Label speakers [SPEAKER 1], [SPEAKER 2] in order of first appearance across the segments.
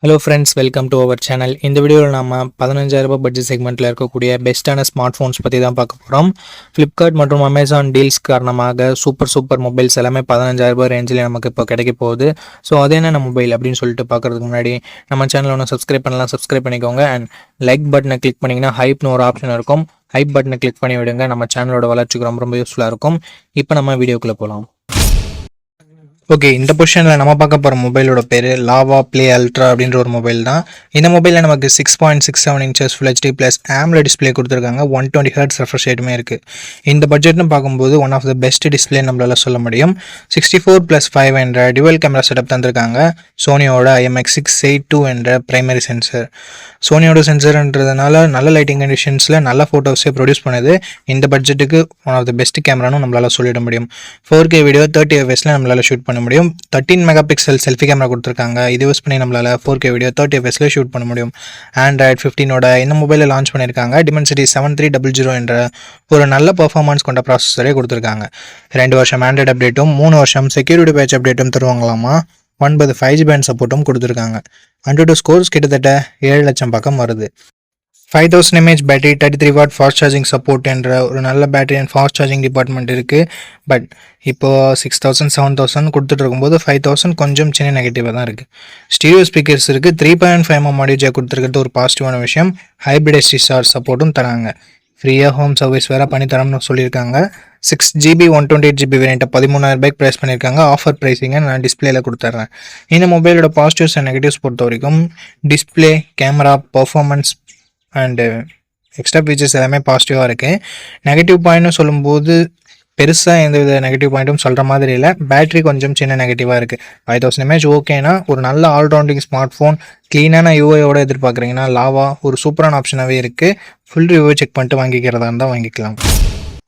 [SPEAKER 1] Hello friends, welcome to our channel. இந்த வீடியோவில் நம்ம 15,000 பட்ஜெட் செக்மெண்ட்டில் இருக்கக்கூடிய பெஸ்ட்டான ஸ்மார்ட் ஃபோன்ஸ் பற்றி தான் பார்க்க போகிறோம். ஃப்ளிப்கார்ட் மற்றும் அமேசான் டீல்ஸ் காரணமாக சூப்பர் மொபைல்ஸ் எல்லாமே 15,000 ரேஞ்சில் நமக்கு இப்போ கிடைக்க போகுது. ஸோ அது என்னென்ன மொபைல் அப்படின்னு சொல்லிட்டு பார்க்குறதுக்கு முன்னாடி நம்ம சேனல் ஒன்று சப்ஸ்கிரைப் பண்ணலாம், சப்ஸ்கிரைப் பண்ணிக்கோங்க. அண்ட் லைக் பட்டனை கிளிக் பண்ணிங்கன்னா ஹைப்னு ஒரு ஆப்ஷன் இருக்கும். ஹைப் பட்டனை கிளிக் பண்ணி விடுங்க. நம்ம சேனலோட வளர்ச்சிக்கு ரொம்ப யூஸ்ஃபுல்லாக இருக்கும். இப்போ நம்ம வீடியோக்குள்ளே போகலாம். ஓகே, இந்த பொசிஷனில் நம்ம பார்க்க போகிற மொபைலோட பேர் லாவா ப்ளே அல்ட்ரா அப்படின்ற ஒரு மொபைல் தான். இந்த மொபைலில் நமக்கு 6.67 inches full HD plus AMOLED display கொடுத்துருக்காங்க. 120 Hz ரெஃப்ரெஷ் ரேட்டுமே இருக்குது. இந்த பட்ஜெட்னு பார்க்கும்போது one of the best display நம்மளால சொல்ல முடியும். 64+5 என்ற டுவல் கேமரா செட்டப் தந்திருக்காங்க. சோனியோட IMX682 என்ற பிரைமரி சென்சர். சோனியோட சென்சர்ன்றதுனால நல்ல லைட்டிங் கண்டிஷன்ஸில் நல்ல ஃபோட்டோஸே ப்ரொடியூஸ் பண்ணுது. இந்த பட்ஜெட்டுக்கு ஒன் ஆஃப் த பெஸ்ட் கேமரானும் நம்மளால சொல்லிட முடியும். 4K வீடியோ 30 fps நம்மளால ஷூட் பண்ண முடியும். 13 மெகாபிக்சல் செல்ஃபி கேமரா கொடுத்துருக்காங்க. இது யூஸ் பண்ணி நம்மளால 4K வீடியோ 30 fps ஷூட் பண்ண முடியும். Android 15 இந்த மொபைலில் லான்ச் பண்ணியிருக்காங்க. Dimensity 7300 என்ற ஒரு நல்ல பர்ஃபார்மன்ஸ் கொண்ட ப்ராசஸரே கொடுத்துருக்காங்க. 2 வருஷம் ஆண்ட்ராய்டு அப்டேட்டும் 3 வருஷம் செக்யூரிட்டி பேட்ச் அப்டேட்டும் தருவாங்களாமா. 9 5G பேண்ட் சப்போர்ட்டும் கொடுத்துருக்காங்க. AnTuTu ஸ்கோர்ஸ் கிட்டத்தட்ட 7 லட்சம் பக்கம் வருது. 5000 mAh battery, 33 what fast charging support என்ற ஒரு நல்ல battery and fast charging department இருக்குது. பட் இப்போது 6000 7000 கொடுத்துட்டு இருக்கும்போது 5000 கொஞ்சம் சின்ன நெகட்டிவாக தான் இருக்குது. ஸ்டீரியோ ஸ்பீக்கர்ஸ் இருக்குது. 3.5mm ஆடியோ ஜாக் கொடுத்துருக்கிறது ஒரு பாசிட்டிவான விஷயம். ஹைப்ரிட் SDR சப்போர்ட்டும் தராங்க. ஃப்ரீயாக ஹோம் சர்வீஸ் வேறு பண்ணித்தரோம்னு சொல்லியிருக்காங்க. 6GB 128GB வேரியண்ட்டை 13,000 ப்ரைஸ் பண்ணியிருக்காங்க. ஆஃபர் ப்ரைஸிங்கை நான் டிஸ்பிளேல கொடுத்துட்றேன். இந்த மொபைலோட பாசிட்டிவ்ஸ் அண்ட் நெகட்டிவ்ஸ் பொறுத்த வரைக்கும் display, camera, performance and extra features எல்லாமே பாசிட்டிவாக இருக்குது. நெகட்டிவ் பாயிண்ட்னு சொல்லும்போது பெருசாக எந்த வித நெகட்டிவ் பாயிண்ட்டும் சொல்கிற மாதிரி இல்லை. பேட்டரி கொஞ்சம் சின்ன நெகட்டிவாக இருக்குது. 5000 mAh ஓகேனா ஒரு நல்ல ஆல்ரவுண்டிங் ஸ்மார்ட் ஃபோன், க்ளீனான யூஐயோட எதிர்பார்க்குறீங்கன்னா லாவா ஒரு சூப்பரான ஆப்ஷனாகவே இருக்குது. ஃபுல் ரிவ்யூ செக் பண்ணிட்டு வாங்கிக்கிறதா இருந்தால் வாங்கிக்கலாம்.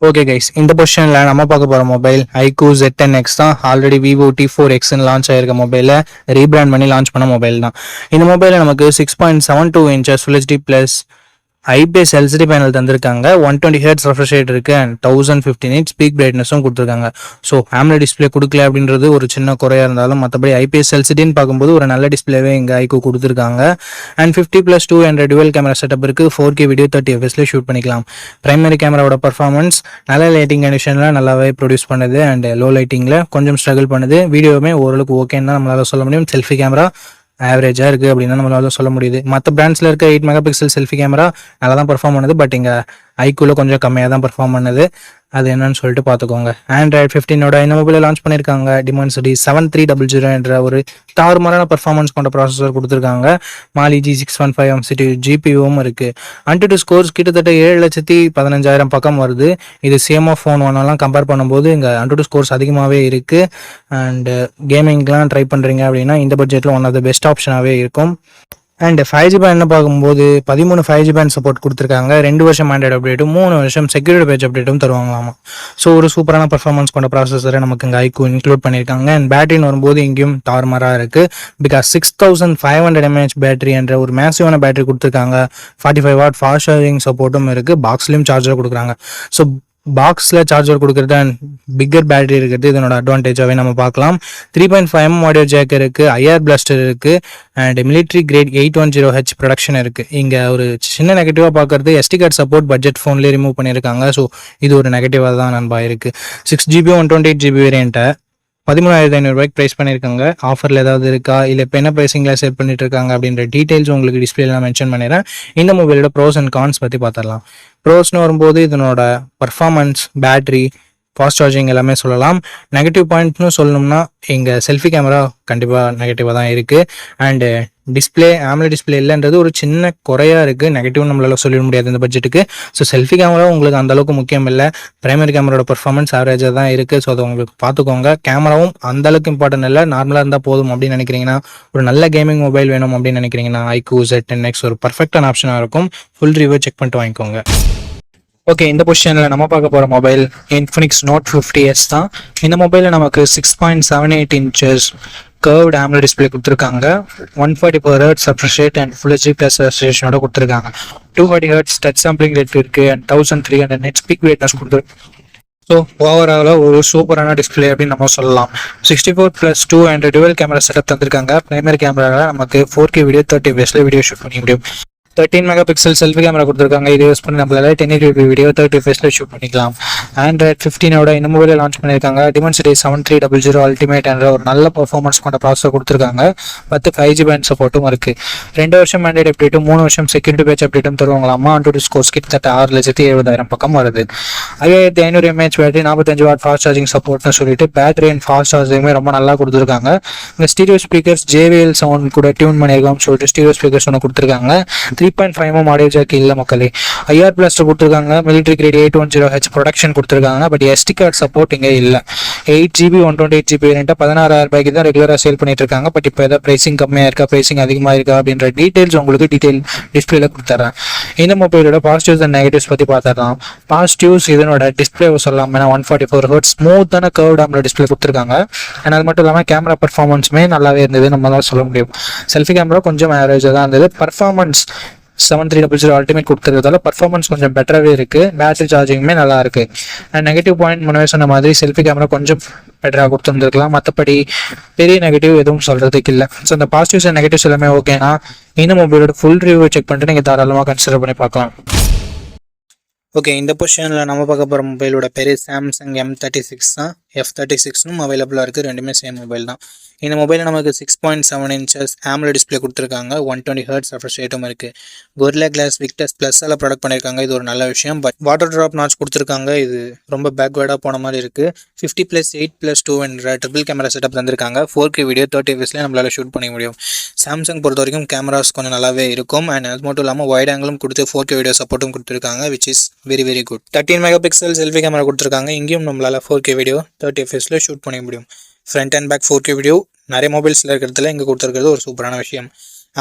[SPEAKER 1] ஓகே கைஸ், இந்த பொசிஷனில் நம்ம பார்க்க போகிற மொபைல் iQOO Z10X தான். ஆல்ரெடி Vivo T4Xன்னு லான்ச் ஆகிருக்க மொபைலை ரீபிராண்ட் பண்ணி லான்ச் பண்ண மொபைல் தான். இந்த மொபைலில் நமக்கு 6.72 inches full HD plus IPS LCD panel தந்திருக்காங்க. 120 Hz ரெஃப்ரெஷ் ரேட் இருக்குது அண்ட் 1050 nits ஸ்பீக் பிரைட்னஸும் கொடுத்துருக்காங்க. ஸோ AMOLED டிஸ்பிளே கொடுக்கல அப்படின்றது ஒரு சின்ன குறையாக இருந்தாலும் மற்றபடி IPS LCDன்னு பார்க்கும்போது ஒரு நல்ல டிஸ்பிளேவே இங்கே iQOO கொடுத்துருக்காங்க. அண்ட் 50+2 என்ற டுவல் கேமரா செட்டப் இருக்குது. 4K வீடியோ 30 fps ஷூட் பண்ணிக்கலாம். பிரைமரி கேமராவோட பர்ஃபார்மன்ஸ் நல்ல லைட்டிங் கண்டிஷனில் நல்லாவே ப்ரொடியூஸ் பண்ணுது அண்ட் லோ லைட்டிங்கில் கொஞ்சம் ஸ்ட்ரகிள் பண்ணுது. வீடியோவுமே ஓரளவுக்கு ஓகேன்னு தான் நம்மளால சொல்ல முடியும். செல்ஃபி கேமரா ஆவரேஜாக இருக்குது அப்படின்னு நம்மளால சொல்ல முடியுது. மற்ற பிராண்ட்ஸில் இருக்க 8 மெகாபிக்சல் செல்ஃபி கேமரா நல்லா தான் பர்ஃபார்ம் பண்ணுது. பட் இங்கே iQOOல கொஞ்சம் கம்மியாக தான் பர்ஃபார்ம் பண்ணுது. அது என்னன்னு சொல்லிட்டு பார்த்துக்கோங்க. Android 15 இந்த மொபைலில் லான்ச் பண்ணியிருக்காங்க. Dimensity 7300 என்ற ஒரு தாறுமாறான பர்ஃபார்மன்ஸ் கொண்ட ப்ராசஸர் கொடுத்துருக்காங்க. Mali G615 MCU GPUவும் இருக்குது. AnTuTu ஸ்கோர்ஸ் கிட்டத்தட்ட 7,15,000 பக்கம் வருது. இது CMO ஃபோன் ஒன்னெல்லாம் கம்பேர் பண்ணும்போது இங்கே AnTuTu ஸ்கோர்ஸ் அதிகமாகவே இருக்குது. அண்டு கேமிங்லாம் ட்ரை பண்ணுறீங்க அப்படின்னா இந்த பட்ஜெட்டில் ஒன் ஆஃப் த பெஸ்ட் ஆப்ஷனாகவே இருக்கும். அண்ட் 5G பேண்ட் பார்க்கும்போது 13 5G பேண்ட் சப்போர்ட் கொடுத்துருக்காங்க. 2 வருஷம் ஆண்ட்ராய்டு அப்டேட்டும் 3 வருஷம் செக்யூரிட்டி பேட்ச் அப்டேட்டும் தருவாங்களாமா. ஸோ ஒரு சூப்பரான பர்ஃபார்மன்ஸ் கொண்ட ப்ராசஸரை நமக்கு இங்கே iQOO இன்க்ளூட் பண்ணியிருக்காங்க. அண்ட் பேட்டரின்னு வரும்போது இங்கேயும் தாறுமாறாக இருக்குது. பிகாஸ் 6500 mAh பேட்டரி என்ற ஒரு மேசிவான பேட்டரி கொடுத்துருக்காங்க. 45 வாட் ஃபாஸ்ட் சார்ஜிங் சப்போர்ட்டும் இருக்குது. பாக்ஸ்லேயும் சார்ஜர் கொடுக்குறாங்க. ஸோ பாக்ஸில் சார்ஜர் கொடுக்குறது அண்ட் பிக்கர் பேட்டரி இருக்கிறது இதனோட அட்வான்டேஜாகவே நம்ம பார்க்கலாம். 3.5mm ஆடியோ ஜாக் இருக்குது. IR பிளாஸ்டர் இருக்குது. And military grade 810H production இருக்குது. இங்கே ஒரு சின்ன நெகட்டிவாக பார்க்குறது SD கார்டு சப்போர்ட் பட்ஜெட் ஃபோன்லேயே ரிமூவ் பண்ணியிருக்காங்க. ஸோ இது ஒரு நெகட்டிவாக தான் நண்பா இருக்குது. 6GB 128GB வேரியண்ட்டை 13,500 ப்ரைஸ் பண்ணியிருக்காங்க. ஆஃபரில் ஏதாவது இருக்கா இல்லை இப்போ என்ன ப்ரைஸிங்கில் சேல் பண்ணிட்டு இருக்காங்க அப்படின்ற டீட்டெயில்ஸ் உங்களுக்கு டிஸ்பிளேல நான் மென்ஷன் பண்ணிடுறேன். இந்த மொபைலோட ப்ரோஸ் அண்ட் கான்ஸ் பற்றி பார்த்துடலாம். ப்ரோஸ்னு வரும்போது இதனோட பர்ஃபார்மன்ஸ், பேட்டரி, ஃபாஸ்ட் சார்ஜிங் எல்லாமே சொல்லலாம். நெகட்டிவ் பாயிண்ட்னு சொல்லணும்னா இங்கே செல்ஃபி கேமரா கண்டிப்பாக நெகட்டிவாக தான் இருக்குது. அண்டு டிஸ்பிளே AMOLED டிஸ்பிளே இல்லைன்றது ஒரு சின்ன குறையாக இருக்குது. நெகட்டிவ் நம்மளால சொல்லிட முடியாது இந்த பட்ஜெட்டுக்கு. ஸோ செல்ஃபி கேமரா உங்களுக்கு அந்தளவுக்கு முக்கியம் இல்லை. பிரைமரி கேமராவோட பர்ஃபார்மன்ஸ் ஆவரேஜாக தான் இருக்குது. ஸோ அதை உங்களுக்கு பார்த்துக்கோங்க. கேமராவும் அந்தளவுக்கு இம்பார்ட்டன்ட் இல்லை, நார்மலாக இருந்தால் போதும் அப்படின்னு நினைக்கிறீங்கன்னா, ஒரு நல்ல கேமிங் மொபைல் வேணும் அப்படின்னு நினைக்கிறீங்கன்னா iQOO Z10X ஒரு பர்ஃபெக்டான ஆப்ஷனாக இருக்கும். ஃபுல் ரிவ்யூ செக் பண்ணிட்டு வாங்கிக்கோங்க. ஓகே, இந்த பொசிஷனில் நம்ம பார்க்க போகிற மொபைல் Infinix Note 50s தான். இந்த மொபைலில் நமக்கு 6.78 இன்ச்சஸ் கர்வ்டு AMOLED டிஸ்பிளே கொடுத்துருக்காங்க. 144 Hz refresh rate and full HD plus ரெசல்யூஷனோட கொடுத்துருக்காங்க. 240 Hz டச் சாம்பிளிங் ரேட் இருக்குது அண்ட் 1300 nits ஸ்பீக் பிரைட்னஸ் கொடுத்துருக்காங்க. ஸோ ஓவராலாக ஒரு சூப்பரான டிஸ்பிளே அப்படின்னு நம்ம சொல்லலாம். 64+2 அண்ட் டுவெல் கேமரா செட்டப் தந்திருக்காங்க. பிரைமரி கேமராவில் நமக்கு 4K video 30 fps video shoot பண்ணிக்க முடியும். 13 மெகா பிக்சல் செல்ஃபி கேமரா கொடுத்துருக்காங்க. இது யூஸ் பண்ணி நம்மளால 1080p வீடியோ 30 fps ஷூட் பண்ணிக்கலாம். Android 15ஓட இந்த மொபைலை லான்ச் பண்ணியிருக்காங்க. Dimensity 7300 அல்டிமேட் என்ற ஒரு நல்ல பர்ஃபார்மன்ஸ் கொண்ட ப்ராசஸர் கொடுத்துருக்காங்க. 10 5G பேண்ட் சப்போர்ட்டும் இருக்கு. 2 வருஷம் ஆண்ட்ராய்டு அப்டேட்டும் 3 வருஷம் செக்யூரிட்டி பேட்ச் அப்டேட்டும் தருவாங்களாமா. AnTuTu ஸ்கோர்ஸ் கிட்டத்தட்ட 6,70,000 பக்கம் வருது. 5500 mAh battery, 45 watt fast charging சப்போர்ட்னு சொல்லிட்டு பேட்டரி அண்ட் ஃபாஸ்ட் சார்ஜிங்குமே ரொம்ப நல்லா கொடுத்துருக்காங்க. இந்த ஸ்டீரியோ ஸ்பீக்கர்ஸ் JBL சவுண்ட் கூட டியூன் பண்ணியிருக்கான்னு சொல்லிட்டு ஸ்டீரியோ ஸ்பீக்கர்ஸ் ஒன்று கொடுத்துருக்காங்க. 3.5mm ஆடியோ ஜாக் இல்லை மக்களே. IR பிளாஸ்டர் கொடுத்துருக்காங்க. மிலிட்ரி கிரேட் 810H ப்ரொடக்ஷன் கொடுத்துருக்காங்க. பட் SD கார்டு சப்போர்ட் இங்கே இல்லை. 8GB 128GB வேரியண்ட்டை 16,000 ரூபாய்க்கு தான் ரெகுலராக சேல் பண்ணிட்டு இருக்காங்க. பட் இப்போ ஏதாவது ப்ரைசிங் கம்மியாக இருக்கா, ப்ரைசிங் அதிகமாக இருக்கா அப்படின்ற டீட்டெயில்ஸ் உங்களுக்கு டிஸ்பிளேல கொடுத்துட்றேன். இந்த மொபைலோட பாசிட்டிவ்ஸ் அண்ட் நெகட்டிவ்ஸ் பற்றி பார்த்துடலாம். பாசிட்டிவ்ஸ் இதனோட டிஸ்பிளே சொல்லலாம். 144Hz ஸ்மூத்தான கர்வ்ட் AMOLED டிஸ்பிளே கொடுத்துருக்காங்க. அண்ட் அது மட்டும் இல்லாமல் கேமரா பர்ஃபார்மன்ஸுமே நல்லாவே இருந்தது நம்ம தான் சொல்ல முடியும். செல்ஃபி கேமரா கொஞ்சம் ஆவரேஜாக தான் இருந்தது. பர்ஃபார்மன்ஸ் 7300 அல்டிமேட் கொடுத்துருக்கிறதால பர்ஃபார்மன்ஸ் கொஞ்சம் பெட்டராகவே இருக்குது. பேட்டரி சார்ஜிங்குமே நல்லா இருக்குது. அண்ட் நெகட்டிவ் பாயிண்ட் முன்னே சொன்ன மாதிரி செல்ஃபி கேமரா கொஞ்சம் பெட்டராக கொடுத்துருந்துருக்கலாம். மற்றபடி பெரிய நெகட்டிவ் எதுவும் சொல்கிறதுக்கு இல்லை. ஸோ இந்த பாசிட்டிவ்ஸ் அண்ட் நெகட்டிவ்ஸ் எல்லாமே ஓகேனா இந்த மொபைலோட ஃபுல் ரிவ்யூ செக் பண்ணிட்டு நீங்கள் தாராளமாக கன்சிடர் பண்ணி பார்க்கலாம். ஓகே, இந்த பொசிஷனில் நம்ம பார்க்க போகிற மொபைலோட பேர் சாம்சங் M36 தான். F36னும் அவைலபிளாக இருக்குது. ரெண்டுமே சேம் மொபைல் தான். இந்த மொபைலில் நமக்கு 6.7 inches AMOLED டிஸ்பிளே கொடுத்துருக்காங்க. 120Hz ரெஃப்ரெஷ் ரேட்டும் இருக்குது. Gorilla Glass Victus +all product பண்ணியிருக்காங்க. இது ஒரு நல்ல விஷயம். பட் வாட்டர் ட்ராப் நாட்ச் கொடுத்துருக்காங்க. இது ரொம்ப பேக்வேர்டாக போன மாதிரி இருக்குது. 50+8+2 என்ற ட்ரிபிள் கேமரா செட்டப் தந்திருக்காங்க. 4K வீடியோ 30 fps நம்மளால் ஷூட் பண்ண முடியும். சாம்சங் பொறுத்த வரைக்கும் கேமராஸ் கொஞ்சம் நல்லாவே இருக்கும். அண்ட் அது மட்டும் இல்லாமல் வைட் ஆங்கிளும் கொடுத்து 4K வீடியோ சப்போர்ட்டும் கொடுத்துருக்காங்க, which is very very good. 13 mega pixel selfie camera கொடுத்துருக்காங்க. இங்கேயும் நம்மளால் 4K வீடியோ 30 fps ஷூட் பண்ண முடியும். Front and back 4K video நிறைய மொபைல்ஸில் இருக்கிறதுல இங்கே கொடுத்துருக்கிறது ஒரு சூப்பரான விஷயம்.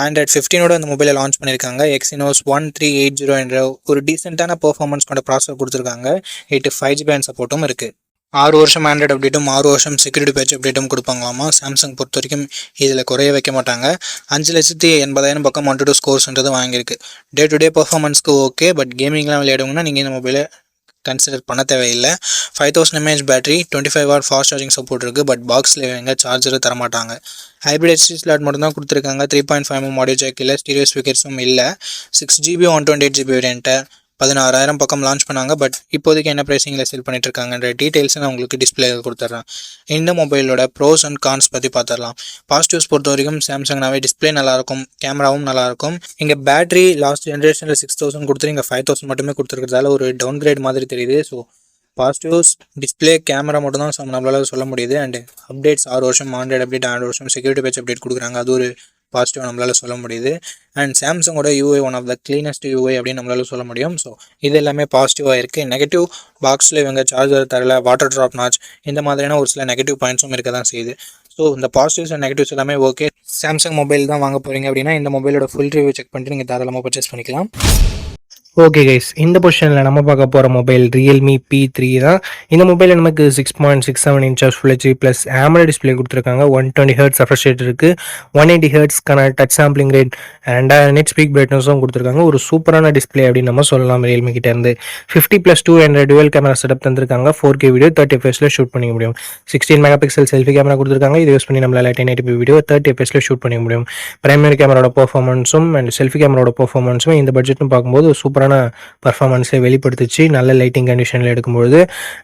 [SPEAKER 1] Android 15ஓட அந்த மொபைலை லான்ச் பண்ணியிருக்காங்க. Exynos 1380 என்ற ஒரு டீசெண்டான பெர்ஃபார்மன்ஸ் கொண்ட ப்ராசஸர் கொடுத்துருக்காங்க. 8 5G பேண்ட் சப்போர்ட்டும் இருக்குது. 6 வருஷம் ஆண்ட்ராய்டு அப்டேட்டும் 6 வருஷம் செக்யூரிட்டி பேட்ச் அப்டேட்டும் கொடுப்பாங்களாமா. சாம்சங் பொறுத்த வரைக்கும் இதில் குறைய வைக்க மாட்டாங்க. 5,80,000 பக்கம் AnTuTu ஸ்கோர்ஸ்ன்றது வாங்கியிருக்கு. டே டு டே பர்ஃபார்மன்ஸ்க்கு ஓகே. பட் கேமிங்லாம் விளையாடுங்கன்னா நீங்கள் இந்த மொபைலை கன்சிடர் பண்ண தேவையில்லை. 5000 mAh battery, 25 watt fast charging support இருக்குது. பட் பாக்ஸில் எங்கே சார்ஜரை தரமாட்டாங்க. ஹைப்ரிட் HD ஸ்லாட் மட்டும் தான் கொடுத்துருக்காங்க. 3.5mm ஆடியோ ஜாக் இல்லை. ஸ்டீரியோ ஸ்பீக்கர்ஸும் இல்லை. 6GB 128GB வேரியண்ட்டை 16,000 பக்கம் லான்ச் பண்ணாங்க. பட் இப்போதைக்கு என்ன ப்ரைஸிங்கில் செல் பண்ணிட்டு இருக்காங்கன்ற டீட்டெயில்ஸை நான் உங்களுக்கு டிஸ்பிளே கொடுத்துட்றேன். இந்த மொபைலோட ப்ரோஸ் அண்ட் கான்ஸ் பற்றி பார்த்துடலாம். பாசிட்டிவ்ஸ் பொறுத்த வரைக்கும் சாம்சங்னாவே டிஸ்பிளே நல்லாயிருக்கும், கேமராவும் நல்லாயிருக்கும். இங்கே பேட்டரி லாஸ்ட் ஜென்ரேஷனில் 6000 கொடுத்துரு, இங்கே 5000 மட்டுமே கொடுத்துருக்கிறதால ஒரு டவுன் கிரேட் மாதிரி தெரியுது. ஸோ பாசிட்டிவ்ஸ் டிஸ்பிளே, கேமரா மட்டும் தான் நம்மளால சொல்ல முடியுது. அண்ட் அப்டேட்ஸ் 6 வருஷம் ஆண்ட்ராய்டு அப்டேட், 6 வருஷம் செக்யூரிட்டி பேட்ச் அப்டேட் கொடுக்குறாங்க. அது ஒரு பாசிட்டிவ் நம்மளால் சொல்ல முடியுது. அண்ட் சாம்சங்கோட UI one of the cleanest UI அப்படின்னு நம்மளால சொல்ல முடியும். ஸோ இது எல்லாமே பாசிட்டிவாக இருக்குது. நெகட்டிவ் பாக்ஸில் இவங்க சார்ஜர் தரல, வாட்டர் ட்ராப் நாட்ச், இந்த மாதிரியான ஒரு சில நெகட்டிவ் பாயிண்ட்ஸும் இருக்க தான் செய்யுது. ஸோ இந்த பாசிட்டிவ்ஸ் அண்ட் நெகட்டிவ்ஸ் எல்லாமே ஓகே. சாம்சங் மொபைல் தான் வாங்க போகிறீங்க அப்படின்னா இந்த மொபைலோட ஃபுல் ரிவ்யூ செக் பண்ணிட்டு நீங்கள் தாராளமாக பர்ச்சேஸ் பண்ணிக்கலாம். ஓகே கைஸ், இந்த பொசிஷனில் நம்ம பார்க்க போகிற மொபைல் Realme P3 தான். இந்த மொபைலில் நமக்கு 6.67 inches Full HD plus AMOLED display கொடுத்துருக்காங்க. 120Hz ரெஃப்ரெஷ் ரேட் இருக்குது. 180Hzக்கான touch sampling rate and nit peak பிரைட்னஸும் கொடுத்துருக்காங்க. ஒரு சூப்பரான டிஸ்பிளே அப்படின்னு நம்ம சொல்லலாம் Realme கிட்டேருந்து. 50+2 என்ற டுவெல் கேமரா செட்டப் தந்திருக்காங்க. 4K வீடியோ 30 fps ஷூட் பண்ணிக்க முடியும். 16 மெகா பிக்சல் செல்ஃபி கேமரா கொடுத்துருக்காங்க. இது யூஸ் பண்ணி நம்மளால் 1080p வீடியோ 30 fps ஷூட் பண்ணிக்க முடியும். பிரைமரி கேமராவோட பர்ஃபார்மன்ஸும் அண்ட் செல்ஃபி கேமராவோட பர்ஃபார்மன்ஸும் இந்த பட்ஜெட்னு பார்க்கும்போது சூப்பரான பர்ஃபார்மன்ஸை வெளிப்படுத்துச்சு நல்ல லைட்டிங் கண்டிஷனில் எடுக்கும்போது.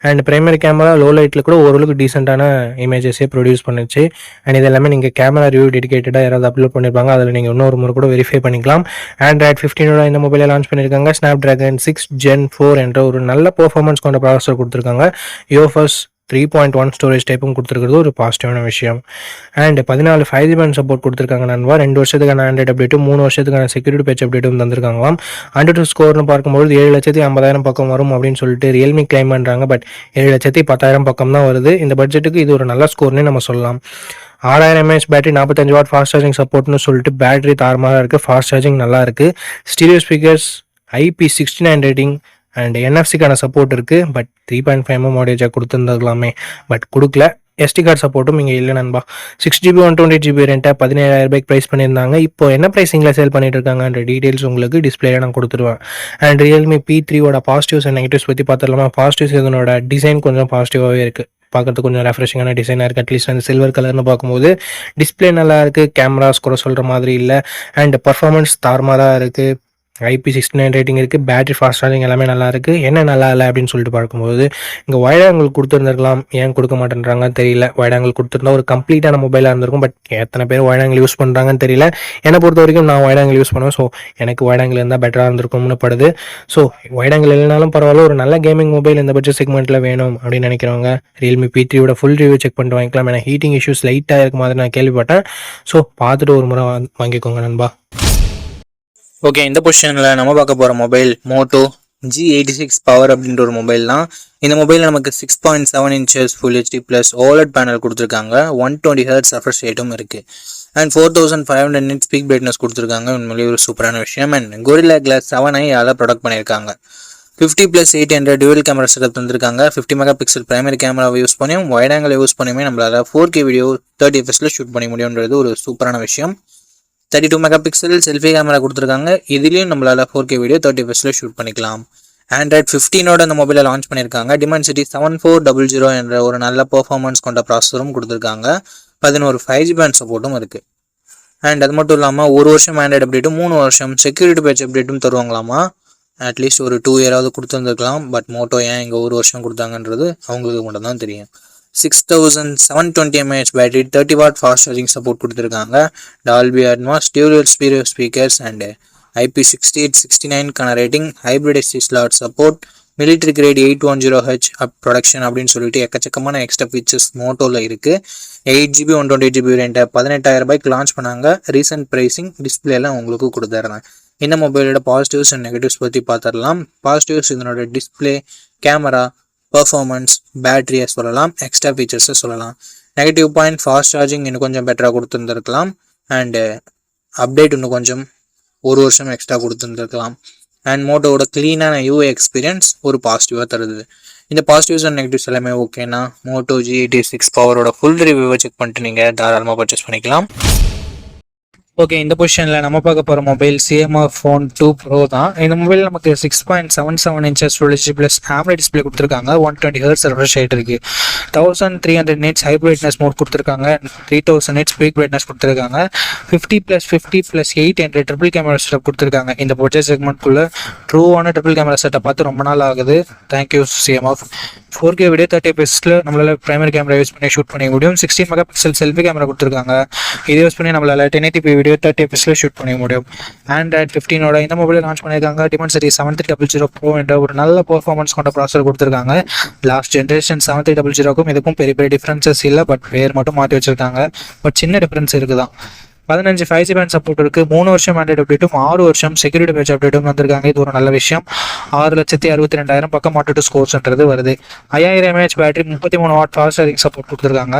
[SPEAKER 1] அண்ட் பிரைமரி கேமரா லோ லைட்டில் கூட ஓரளவுக்கு டீசெண்டான இமேஜஸே ப்ரொடியூஸ் பண்ணுச்சு. அண்ட் இது எல்லாமே நீங்கள் கேமரா ரிவ்யூ டெடிகேட்டடாக யாராவது அப்லோட் பண்ணியிருப்பாங்க, அதில் நீங்கள் இன்னொரு முறை கூட வெரிஃபை பண்ணிக்கலாம். Android 15ஓட இந்த மொபைலை லான்ச் பண்ணியிருக்காங்க. Snapdragon 6 Gen 4 என்ற ஒரு நல்ல பர்ஃபார்மன்ஸ் கொண்ட ப்ராசஸர் கொடுத்துருக்காங்க. UFS 3.1 ஸ்டோரேஜ் டைப்பும் கொடுத்துருக்கிறது ஒரு பாசிட்டிவான விஷயம். அண்ட் 14 5G பேண்ட் சப்போர்ட் கொடுத்துருக்காங்க நண்பா. 2 வருஷத்துக்கான ஆண்ட்ராய்டு அப்டேட்டும் 3 வருஷத்துக்கான செக்யூரிட்டி பேட்ச் அப்டேட்டும் தந்திருக்காங்களாம். AnTuTu ஸ்கோர்னு பார்க்கும்போது 7,50,000 பக்கம் வரும் அப்படின்னு சொல்லிட்டு Realme கிளைம் பண்ணுறாங்க. பட் 7,10,000 பக்கம் தான் வருது. இந்த பட்ஜெட்டுக்கு இது ஒரு நல்ல ஸ்கோர்னே நம்ம சொல்லலாம். 6000 mAh battery, 45 watt fast charging சப்போர்ட்னு சொல்லிட்டு பேட்டரி தாரமாக இருக்குது. ஃபாஸ்ட் சார்ஜிங் நல்லா இருக்குது. Stereo speakers, IP69 rating and NFC-க்கான சப்போர்ட் இருக்குது. பட் 3.5mm ஆடியோ ஜாக் கொடுத்துருந்துருக்கலாமே, பட் கொடுக்கல. எஸ்டி கார்டு சப்போர்ட்டும் இங்கே இல்லை நண்பா. 6GB 128GB ரெண்ட்டை 17,000 ப்ரைஸ் பண்ணியிருந்தாங்க. இப்போ என்ன ப்ரைஸிங்கில் சேல் பண்ணிட்டு இருக்காங்கன்ற டீடைல்ஸ் உங்களுக்கு டிஸ்பிளேல நான் கொடுத்துருவேன். அண்ட் ரியல்மி P3யோட பாசிட்டிவ்ஸ் அண்ட் நெகட்டிவ்ஸ் பற்றி பார்த்துடலாமா. பாசிட்டிவ்ஸ் இதனோட டிசைன் கொஞ்சம் பாசிட்டிவாகவே இருக்குது. பார்க்கறதுக்கு கொஞ்சம் ரெஃப்ரெஷிங்கான டிசைனாக இருக்குது. அட்லீஸ்ட் அந்த சில்வர் கலர்னு பார்க்கும்போது டிஸ்பிளே நல்லா இருக்குது. கேமராஸ் கூட சொல்கிற மாதிரி இல்லை. அண்ட் பர்ஃபார்மன்ஸ் தாறுமாறாக இருக்குது. IP69 ரேட்டிங் இருக்குது. பேட்டரி ஃபாஸ்ட் சார்ஜிங் எல்லாமே நல்லா இருக்குது. என்ன நல்லா இல்லை அப்படின்னு சொல்லிட்டு பார்க்கும்போது இங்கே வைட் ஆங்கிள் கொடுத்துருந்துருக்கலாம். ஏன் கொடுக்க மாட்டேன்றாங்கன்னு தெரியல. வைட் ஆங்கிள் கொடுத்துருந்தா ஒரு கம்ப்ளீட்டான மொபைலாக இருந்திருக்கும். பட் எத்தனை பேர் வைட் ஆங்கிள் யூஸ் பண்ணுறாங்கன்னு தெரியல. என்னை பொறுத்த வரைக்கும் நான் வைட் ஆங்கிள் யூஸ் பண்ணுவேன். ஸோ எனக்கு வைட் ஆங்கிள் இருந்தால் பெட்டராக இருந்திருக்கும்னு படுது. ஸோ வைட் ஆங்கிள் இல்லைனாலும் பரவாயில்ல, ஒரு நல்ல கேமிங் மொபைல் இந்த பட்ஜெட் செக்மெண்ட்டில் வேணும் அப்படின்னு நினைக்கிறவங்க ரியல்மி P3யோட ஃபுல் ரிவ்யூ செக் பண்ணிட்டு வாங்கிக்கலாம். ஏன்னா ஹீட்டிங் இஷ்யூஸ் லைட்டாக இருக்க மாதிரி நான் கேள்விப்பட்டேன். ஸோ பார்த்துட்டு ஒரு முறை வாங்கிக்கோங்க நண்பா.
[SPEAKER 2] ஓகே, இந்த பொசிஷனில் நம்ம பார்க்க போகிற மொபைல் மோட்டோ G86 பவர் அப்படின்ற ஒரு மொபைல் தான். இந்த மொபைலில் நமக்கு 6.7 inches full HD plus OLED panel கொடுத்துருக்காங்க. 120 Hz ரெஃப்ரெஷ் ரேட்டும் இருக்குது. அண்ட் 4500 nits ஸ்பீக் பிரைட்னஸ் கொடுத்துருக்காங்க. உண்மையிலேயே ஒரு சூப்பரான விஷயம். And Gorilla Glass 7i product பண்ணியிருக்காங்க. 50+800 dual கேமரா செட்டப் தந்திருக்காங்க. 50 MP பிரைமரி கேமராவை யூஸ் பண்ணியும் வைட் ஆங்கிள் யூஸ் பண்ணியுமே நம்மளால் 4K வீடியோ 30 fps ஷூட் பண்ண முடியுன்றது ஒரு சூப்பரான விஷயம். 32 MP செல்ஃபி கேமரா கொடுத்துருக்காங்க. இதுலேயும் நம்மளால் 4K வீடியோ 30 fps ஷூட் பண்ணிக்கலாம். Android 15ஓட அந்த மொபைலை லான்ச் பண்ணியிருக்காங்க. Dimensity 7400 என்ற ஒரு நல்ல பெர்ஃபார்மன்ஸ் கொண்ட ப்ராசஸரும் கொடுத்துருக்காங்க. 11 5G பேண்ட் சப்போர்ட்டும் இருக்குது. அண்ட் அது மட்டும் இல்லாமல் 1 வருஷம் ஆண்ட்ராய்டு அப்டேட்டும் 3 வருஷம் செக்யூரிட்டி பேட்ச் அப்டேட்டும் தருவாங்களாமா. அட்லீஸ்ட் ஒரு 2 இயராவது கொடுத்துருந்துருக்கலாம். பட் மோட்டோ ஏன் இங்கே 1 வருஷம் கொடுத்தாங்கன்றது அவங்களுக்கு மட்டும் தான் தெரியும். 6720 mAh battery, 30 watt fast charging support கொடுத்துருக்காங்க. Dolby Atmos, dual stereo speakers and IP6869 rating, hybrid SD slot support, military grade 810H protection அப்படின்னு சொல்லிட்டு எக்கச்சக்கமான எக்ஸ்ட்ரா ஃபீச்சர்ஸ் மோட்டோவில் இருக்குது. 8GB 128GB வேரியண்ட்டை 18,000 லான்ச் பண்ணாங்க. ரீசெண்ட் ப்ரைஸிங் டிஸ்பிளேலாம் உங்களுக்கு கொடுத்துட்றேன். இந்த மொபைலோட பாசிட்டிவ்ஸ் அண்ட் நெகட்டிவ்ஸ் பற்றி பார்த்துடலாம். பாசிட்டிவ்ஸ் இதனோட டிஸ்பிளே, கேமரா, பர்ஃபார்மன்ஸ், பேட்டரியை சொல்லலாம். எக்ஸ்ட்ரா ஃபீச்சர்ஸை சொல்லலாம். நெகட்டிவ் பாயிண்ட், ஃபாஸ்ட் சார்ஜிங் இன்னும் கொஞ்சம் பெட்டராக கொடுத்துருந்துருக்கலாம். அண்டு அப்டேட் இன்னும் கொஞ்சம் 1 வருஷம் எக்ஸ்ட்ரா கொடுத்துருந்துருக்கலாம். அண்ட் மோட்டோவோட க்ளீனான UI எக்ஸ்பீரியன்ஸ் ஒரு பாசிட்டிவாக தருது. இந்த பாசிட்டிவ்ஸ் அண்ட் நெகட்டிவ்ஸ் எல்லாமே ஓகேனா மோட்டோ G86 பவரோட ஃபுல் ரிவ்யூவை செக் பண்ணிட்டு நீங்கள் தாராளமாக பர்ச்சேஸ் பண்ணிக்கலாம்.
[SPEAKER 1] ஓகே, இந்த பொசிஷனில் நம்ம பார்க்க போகிற மொபைல் CMF Phone 2 Pro தான். இந்த மொபைல் நமக்கு 6.77 inches full HD plus AMOLED display கொடுத்துருக்காங்க. 120 Hz ரெஃப்ரெஷ் ரேட் இருக்குது. 1300 nits ஹை பிரைட்னஸ் மோட் கொடுத்துருக்காங்க. 3000 nits ஸ்பீக் பிரைட்னஸ் கொடுத்துருக்காங்க. 50+50+800 ட்ரிபிள் கேமரா செட்டப் கொடுத்துருக்காங்க. இந்த பட்ஜெட் செக்மெண்ட்குள்ளே ட்ரூவான ட்ரிபிள் கேமரா செட்டப் பார்த்து ரொம்ப நாள் ஆகுது. Thank you CMF. 4K video 30 fps நம்மளால் பிரைமரி கேமரா யூஸ் பண்ணி ஷூட் பண்ண முடியும். 16 MP செல்ஃபி கேமரா கொடுத்துருக்காங்க. இதை யூஸ் பண்ணி நம்மளால் 1080p வீடியோ 30 fps ஷூட் பண்ண முடியும். Android 15ஓட இந்த மொபைலை லான்ச் பண்ணியிருக்காங்க. Dimensity 7300 Pro என்ற ஒரு நல்ல பெர்ஃபார்மன்ஸ் கொண்ட ப்ராசஸர் கொடுத்துருக்காங்க. லாஸ்ட் ஜென்ரேஷன் 7300க்கும் இதுக்கும் பெரிய பெரிய டிஃப்ரென்சஸ் இல்லை. பட் பேர் மட்டும் மாற்றி வச்சிருக்காங்க. பட் சின்ன டிஃப்ரென்ஸ் இருக்குதான். 15 5G பேண்ட் சப்போர்ட் இருக்குது. 3 வருஷம் ஆண்ட்ராய்டு அப்டேட்டும் 6 வருஷம் செக்யூரிட்டி பேட்ச் அப்டேட்டும் வந்திருக்காங்க. இது ஒரு நல்ல விஷயம். 6,62,200 பக்கம் மாட்டு ஸ்கோர்ஸ்ன்றது வருது. 5000 mAh battery, 33 what fast charging support கொடுத்துருக்காங்க.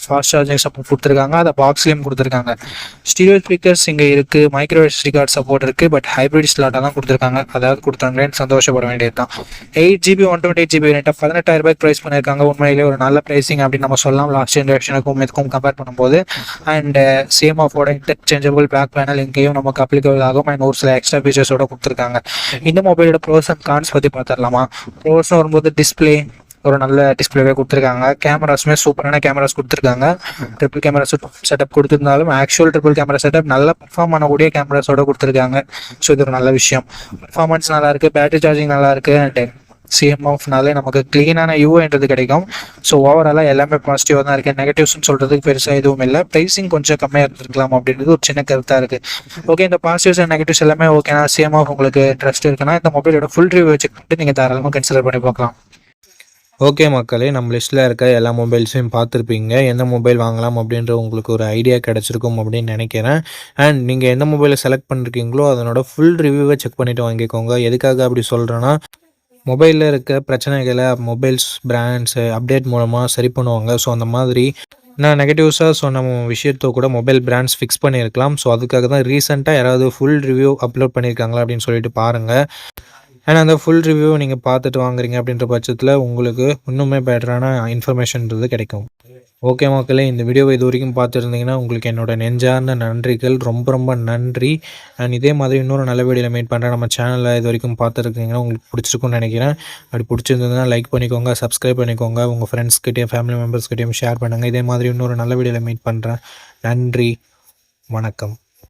[SPEAKER 1] ஃபாஸ்ட் சார்ஜிங் சப்போர்ட் கொடுத்துருக்காங்க. அதை பாக்ஸ்லேயும் கொடுத்துருக்காங்க. ஸ்டீரியோ ஸ்பீக்கர்ஸ் இங்கே இருக்குது. மைக்ரோ SD கார்டு சப்போர்ட் இருக்குது. பட் ஹைப்ரிட் ஸ்லாட்டாக தான் கொடுத்துருக்காங்க. அதாவது கொடுத்தாங்களேன்னு சந்தோஷப்பட வேண்டியது தான். 8GB 128GB வேரியண்ட்டை 18,000 ப்ரைஸ் பண்ணியிருக்காங்க. உண்மையிலே ஒரு நல்ல ப்ரைஸிங் அப்படின்னு நம்ம சொல்லலாம். லாஸ்ட் ஜென்ரேஷனுக்கும் இதுக்கும் கம்பேர் பண்ணும்போது. அண்ட் CMF-ஓட இன்டர்சேஞ்சபிள் பேக் பேனல் இங்கேயும் நமக்கு அப்ளிகபிள் ஆகும். அண்ட் ஒரு சில எக்ஸ்ட்ரா ஃபீச்சர்ஸோட கொடுத்துருக்காங்க. இந்த மொபைலோட ப்ரோஸ் அண்ட் கான்ஸ் பற்றி பார்த்துடலாமா. ப்ரோஸ் வரும்போது டிஸ்பிளே ஒரு நல்ல டிஸ்பிளேவே கொடுத்துருக்காங்க. கேமராஸுமே சூப்பரான கேமராஸ் கொடுத்துருக்காங்க. ட்ரிபிள் கேமரா செட்டப் கொடுத்துருந்தாலும் ஆக்சுவல் ட்ரிபிள் கேமரா செட்டப் நல்ல பர்ஃபார்ம் பண்ணக்கூடிய கேமராஸோட கொடுத்துருக்காங்க. ஸோ இது ஒரு நல்ல விஷயம். பர்ஃபார்மன்ஸ் நல்லா இருக்குது. பேட்டரி சார்ஜிங் நல்லா இருக்குது. அண்ட் CMF-னாலே நமக்கு க்ளீனான UIன்றது கிடைக்கும். ஸோ ஓவராலாக எல்லாமே பாசிட்டிவாக தான் இருக்குது. நெகட்டிவ்ஸ்னு சொல்கிறதுக்கு பெருசாக எதுவும் இல்லை. ப்ரைஸிங் கொஞ்சம் கம்மியாக இருந்திருக்கலாம் அப்படின்றது ஒரு சின்ன கருத்தாக இருக்குது. ஓகே, இந்த பாசிட்டிவ்ஸ் அண்ட் நெகட்டிவ்ஸ் எல்லாமே ஓகேனா CMF உங்களுக்கு ட்ரஸ்ட் இருக்குன்னா இந்த மொபைலோட ஃபுல் ரிவ்யூ செக் பண்ணிட்டு நீங்கள் தாராளமாக கன்சிடர் பண்ணி பார்க்கலாம்.
[SPEAKER 2] ஓகே மக்களே, நம்ம லிஸ்ட்டில் இருக்க எல்லா மொபைல்ஸையும் பார்த்துருப்பீங்க. எந்த மொபைல் வாங்கலாம் அப்படின்ற உங்களுக்கு ஒரு ஐடியா கிடச்சிருக்கும் அப்படின்னு நினைக்கிறேன். அண்ட் நீங்கள் எந்த மொபைலை செலக்ட் பண்ணிருக்கீங்களோ அதனோட ஃபுல் ரிவ்யூவை செக் பண்ணிவிட்டு வாங்கிக்கோங்க. எதுக்காக அப்படி சொல்கிறேன்னா, மொபைலில் இருக்க பிரச்சனைகளை மொபைல்ஸ் பிராண்ட்ஸு அப்டேட் மூலமாக சரி பண்ணுவாங்க. ஸோ அந்த மாதிரி நான் நெகட்டிவ்ஸாக சொன்ன விஷயத்தை கூட மொபைல் பிராண்ட்ஸ் ஃபிக்ஸ் பண்ணியிருக்கலாம். ஸோ அதுக்காக தான் ரீசெண்டாக யாராவது ஃபுல் ரிவ்யூ அப்லோட் பண்ணியிருக்காங்களா அப்படின்னு சொல்லிட்டு பாருங்கள். அண்ட் அந்த ஃபுல் ரிவ்யூ நீங்கள் பார்த்துட்டு வாங்குறீங்க அப்படின்ற பட்சத்தில் உங்களுக்கு இன்னுமே பெட்டரான இன்ஃபர்மேஷன்றது கிடைக்கும்.
[SPEAKER 1] ஓகே மக்களே, இந்த வீடியோவை இது வரைக்கும் பார்த்துருந்தீங்கன்னா உங்களுக்கு என்னோட நெஞ்சார்ந்த நன்றிகள். ரொம்ப ரொம்ப நன்றி. அண்ட் இதே மாதிரி இன்னொரு நல்ல வீடியோவில் மீட் பண்ணுறேன். நம்ம சேனலில் இது வரைக்கும் பார்த்துருக்கீங்கன்னா உங்களுக்கு பிடிச்சிருக்கும்னு நினைக்கிறேன். அப்படி பிடிச்சிருந்ததுன்னா லைக் பண்ணிக்கோங்க, சப்ஸ்கிரைப் பண்ணிக்கோங்க, உங்கள் ஃப்ரெண்ட்ஸ்கிட்டையும் ஃபேமிலி மெம்பர்ஸ்கிட்டையும் ஷேர் பண்ணுங்கள். இதே மாதிரி இன்னொரு நல்ல வீடியோவில் மீட் பண்ணுறேன். நன்றி, வணக்கம்.